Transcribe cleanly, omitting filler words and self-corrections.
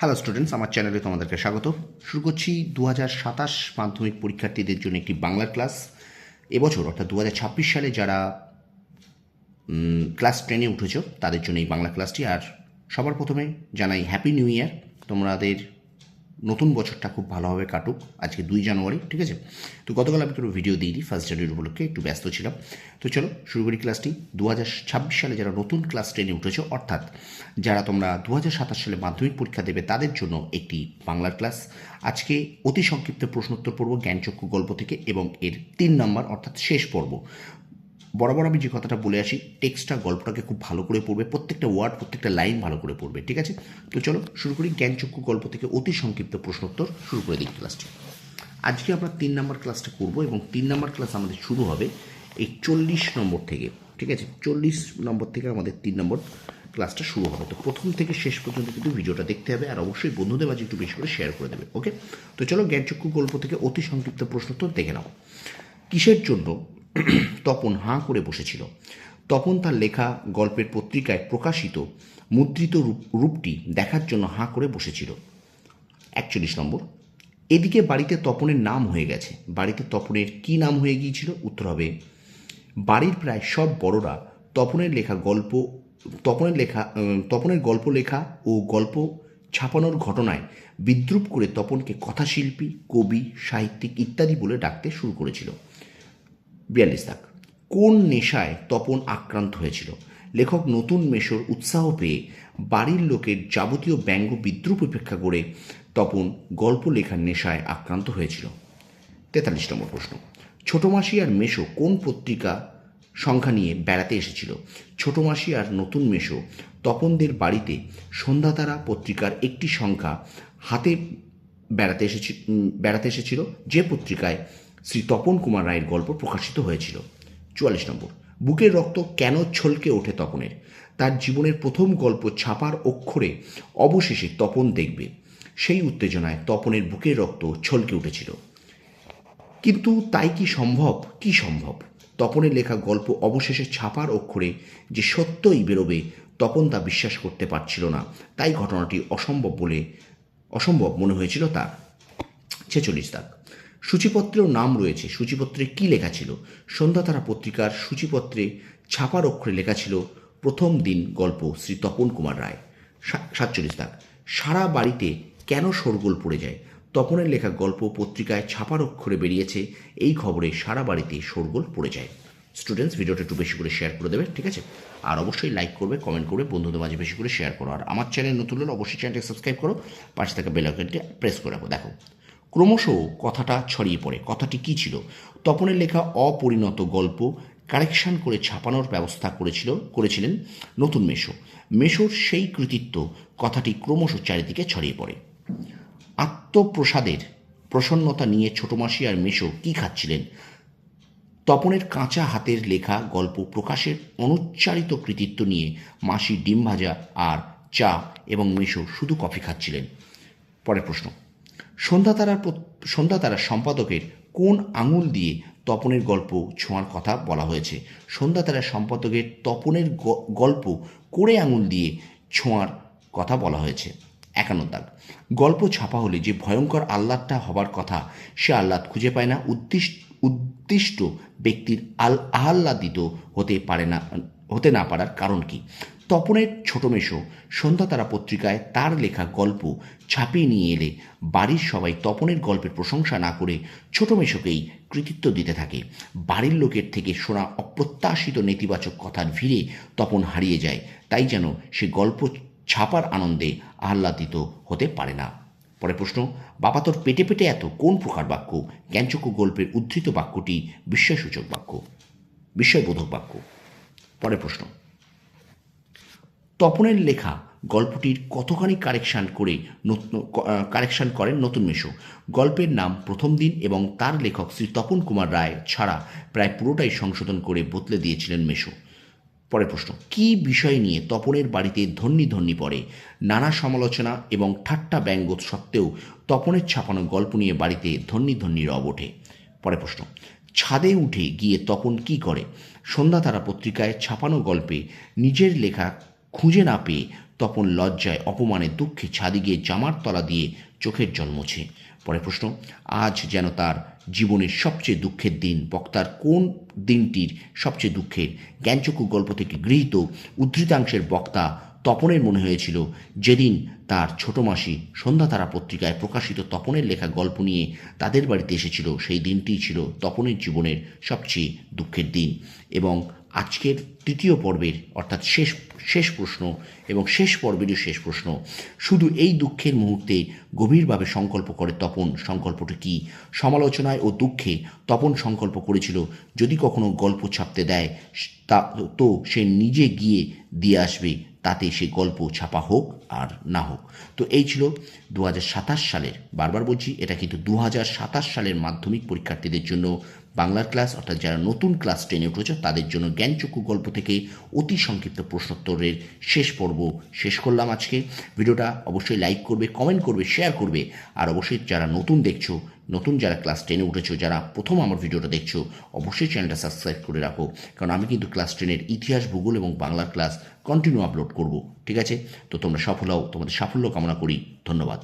Hello students, আমার চ্যানেলে তোমাদেরকে স্বাগত। শুরু করছি 2027 মাধ্যমিক পরীক্ষার্থীদের জন্য একটি বাংলার ক্লাস। এবছর অর্থাৎ 2026 সালে যারা ক্লাস 10-এ উঠেছো তাদের জন্য এই বাংলা ক্লাসটি। আর সবার প্রথমে জানাই হ্যাপি নিউ ইয়ার। তোমাদের নতুন বছরটা খুব ভালোভাবে কাটুক। আজকে 2 জানুয়ারি, ঠিক আছে? তো গতকাল আমি কোনো ভিডিও দিইনি, ফার্স্ট জানুয়ারি উপলক্ষে একটু ব্যস্ত ছিলাম। তো চলো শুরু করি ক্লাসটি। 2026 সালে যারা নতুন ক্লাস 10-এ উঠেছো, অর্থাৎ যারা তোমরা 2027 সালে মাধ্যমিক পরীক্ষা দেবে, তাদের জন্য একটি বাংলার ক্লাস। আজকে অতি সংক্ষিপ্ত প্রশ্নোত্তর পর্ব জ্ঞানচক্ষু গল্প থেকে, এবং এর 3 নম্বর অর্থাৎ শেষ পর্ব। বরাবর আমি যে কথাটা বলে আসি, টেক্সটটা গল্পটাকে খুব ভালো করে পড়বে, প্রত্যেকটা ওয়ার্ড প্রত্যেকটা লাইন ভালো করে পড়বে, ঠিক আছে? তো চলো শুরু করি জ্ঞানচক্ষু গল্প থেকে অতি সংক্ষিপ্ত প্রশ্নোত্তর শুরু করে দিই ক্লাসটি। আজকে আমরা 3 নম্বর ক্লাসটা করব, এবং 3 নম্বর ক্লাস আমাদের শুরু হবে এই 40 নম্বর থেকে, ঠিক আছে? 40 নম্বর থেকে আমাদের 3 নম্বর ক্লাসটা শুরু হবে। তো প্রথম থেকে শেষ পর্যন্ত কিন্তু ভিডিওটা দেখতে হবে, আর অবশ্যই বন্ধুদের মাঝে একটু বেশি করে শেয়ার করে দেবে, ওকে? তো চলো জ্ঞানচক্ষু গল্প থেকে অতি সংক্ষিপ্ত প্রশ্নোত্তর দেখে নাও। কিসের জন্য তপন হাঁ করে বসেছিল? তপন তার লেখা গল্পের পত্রিকায় প্রকাশিত মুদ্রিত রূপটি দেখার জন্য হাঁ করে বসেছিল। 41 নম্বর, এদিকে বাড়িতে তপনের নাম হয়ে গেছে। বাড়িতে তপনের কি নাম হয়ে গিয়েছিল? উত্তর হবে, বাড়ির প্রায় সব বড়রা তপনের গল্প লেখা ও গল্প ছাপানোর ঘটনায় বিদ্রূপ করে তপনকে কথাশিল্পী, কবি, সাহিত্যিক ইত্যাদি বলে ডাকতে শুরু করেছিল। 42 দাগ, কোন নেশায় তপন আক্রান্ত হয়েছিল? লেখক নতুন মেশোর উৎসাহ পেয়ে বাড়ির লোকের যাবতীয় ব্যঙ্গ বিদ্রূপ উপেক্ষা করে তপন গল্প লেখার নেশায় আক্রান্ত হয়েছিল। 43 নম্বর প্রশ্ন, ছোট মাসি আর মেশো কোন পত্রিকা সংখ্যা নিয়ে বেড়াতে এসেছিল? ছোট মাসি আর নতুন মেশো তপনদের বাড়িতে সন্ধ্যাতারা পত্রিকার একটি সংখ্যা হাতে বেড়াতে এসেছিল, যে পত্রিকায় শ্রী তপন কুমার রায়ের গল্প প্রকাশিত হয়েছিল। 44 নম্বর, বুকের রক্ত কেন ছলকে ওঠে তপনের? তার জীবনের প্রথম গল্প ছাপার অক্ষরে অবশেষে তপন দেখবে, সেই উত্তেজনায় তপনের বুকের রক্ত ছলকে উঠেছিল। কিন্তু তাই কি সম্ভব? কি সম্ভব? তপনের লেখা গল্প অবশেষে ছাপার অক্ষরে যে সত্যই বেরোবে, তপন তা বিশ্বাস করতে পারছিল না। তাই ঘটনাটি অসম্ভব মনে হয়েছিল তার। 46 দাগ, সূচিপত্রেও নাম রয়েছে। সূচিপত্রে কি লেখা ছিল? সন্ধ্যাতারা পত্রিকার সূচিপত্রে ছাপার অক্ষরে লেখা ছিল, প্রথম দিন গল্প শ্রী তপন কুমার রায়। 47 দাগ, সারা বাড়িতে কেন শোরগোল পড়ে যায়? তপনের লেখা গল্প পত্রিকায় ছাপার অক্ষরে বেরিয়েছে, এই খবরে সারা বাড়িতে শোরগোল পড়ে যায়। স্টুডেন্টস, ভিডিওটা একটু বেশি করে শেয়ার করে দেবে, ঠিক আছে? আর অবশ্যই লাইক করবে, কমেন্ট করবে, বন্ধুদের মাঝে বেশি করে শেয়ার করো। আর আমার চ্যানেল নতুন হলে অবশ্যই চ্যানেলটি সাবস্ক্রাইব করো, পাশে থাকা বেল আইকনটি প্রেস করে রাখো। দেখো, ক্রমশ কথাটা ছড়িয়ে পড়ে। কথাটি কি ছিল? তপনের লেখা অপরিণত গল্প কারেকশন করে ছাপানোর ব্যবস্থা করেছিলেন নতুন মেশো। মেশোর সেই কৃতিত্ব কথাটি ক্রমশ চারিদিকে ছড়িয়ে পড়ে। আত্মপ্রসাদের প্রসন্নতা নিয়ে ছোট মাসি আর মেশো কি খাচ্ছিলেন? তপনের কাঁচা হাতের লেখা গল্প প্রকাশের অনুচ্চারিত কৃতিত্ব নিয়ে মাসি ডিম ভাজা আর চা এবং মেশো শুধু কফি খাচ্ছিলেন। পরের প্রশ্ন, সন্ধ্যাতারার সম্পাদকের কোন আঙুল দিয়ে তপনের গল্প ছোঁয়ার কথা বলা হয়েছে? সন্ধ্যাতারার সম্পাদকের তপনের গল্প কোড়ে আঙুল দিয়ে ছোঁয়ার কথা বলা হয়েছে। 51 দাগ, গল্প ছাপা হলে যে ভয়ঙ্কর আহ্লাদটা হবার কথা, সে আহ্লাদ খুঁজে পায় না। উদ্দিষ্ট ব্যক্তির আহ্লাদিত হতে না পারার কারণ কি? তপনের ছোট মেশো সন্ধ্যাতারা পত্রিকায় তার লেখা গল্প ছাপিয়ে নিয়ে এলে বাড়ির সবাই তপনের গল্পের প্রশংসা না করে ছোট মেশোকেই কৃতিত্ব দিতে থাকে। বাড়ির লোকের থেকে শোনা অপ্রত্যাশিত নেতিবাচক কথার ভিড়ে তপন হারিয়ে যায়, তাই যেন সে গল্প ছাপার আনন্দে আহ্লাদিত হতে পারে না। পরের প্রশ্ন, বাবা তোর পেটে পেটে এত কোন প্রকার বাক্য? জ্ঞানচক্ষু গল্পের উদ্ধৃত বাক্যটি বিস্ময়সূচক বাক্য, বিস্ময়বোধক বাক্য। পরের প্রশ্ন, তপনের লেখা গল্পটির কতখানি কারেকশন করেন নতুন মেশো? গল্পের নাম প্রথম দিন এবং তার লেখক শ্রী তপন কুমার রায় ছাড়া প্রায় পুরোটাই সংশোধন করে বদলে দিয়েছিলেন মেশো। পরের প্রশ্ন, কী বিষয় নিয়ে তপনের বাড়িতে ধন্যি পড়ে? নানা সমালোচনা এবং ঠাট্টা ব্যঙ্গ সত্ত্বেও তপনের ছাপানো গল্প নিয়ে বাড়িতে ধন্যি রব ওঠে। পরের প্রশ্ন, ছাদে উঠে গিয়ে তপন কি করে? সন্ধ্যাতারা পত্রিকায় ছাপানো গল্পে নিজের লেখা খুঁজে না পেয়ে তপন লজ্জায় অপমানে দুঃখে ছাদি গিয়ে জামার তলা দিয়ে চোখের জল মোছে। পরের প্রশ্ন, আজ যেন তার জীবনের সবচেয়ে দুঃখের দিন। বক্তার কোন দিনটির সবচেয়ে দুঃখের? জ্ঞানচক্ষু গল্প থেকে গৃহীত উদ্ধৃতাংশের বক্তা তপনের মনে হয়েছিল যেদিন তার ছোট মাসি সন্ধ্যাতারা পত্রিকায় প্রকাশিত তপনের লেখা গল্প নিয়ে তাদের বাড়িতে এসেছিল, সেই দিনটিই ছিল তপনের জীবনের সবচেয়ে দুঃখের দিন। এবং আজকের তৃতীয় পর্বের অর্থাৎ শেষ প্রশ্ন এবং শেষ পর্বেরই শেষ প্রশ্ন, শুধু এই দুঃখের মুহূর্তে গভীরভাবে সংকল্প করে তপন। সংকল্পটি কি? সমালোচনায় ও দুঃখে তপন সংকল্প করেছিল যদি কখনো গল্প ছাপতে দেয় তো সে নিজে গিয়ে দিয়ে আসবে, তাতে সে গল্প ছাপা হোক আর না হোক। তো এই ছিল 2027 সালের, বারবার বলছি এটা কিন্তু 2027 সালের মাধ্যমিক পরীক্ষার্থীদের জন্য বাংলার ক্লাস, অর্থাৎ যারা নতুন ক্লাস 10-এ উঠেছে তাদের জন্য জ্ঞানচক্ষু গল্প থেকে অতি সংক্ষিপ্ত প্রশ্নোত্তরের শেষ পর্ব শেষ করলাম আজকে। ভিডিওটা অবশ্যই লাইক করবে, কমেন্ট করবে, শেয়ার করবে। আর অবশ্যই যারা নতুন দেখছো, নতুন যারা ক্লাস 10-এ উঠেছো, যারা প্রথম আমার ভিডিওটা দেখছো, অবশ্যই চ্যানেলটা সাবস্ক্রাইব করে রাখো, কারণ আমি কিন্তু ক্লাস 10-এর ইতিহাস, ভূগোল এবং বাংলার ক্লাস কন্টিনিউ আপলোড করব। ঠিক আছে? তো তোমরা সফল হও, তোমাদের সাফল্য কামনা করি। ধন্যবাদ।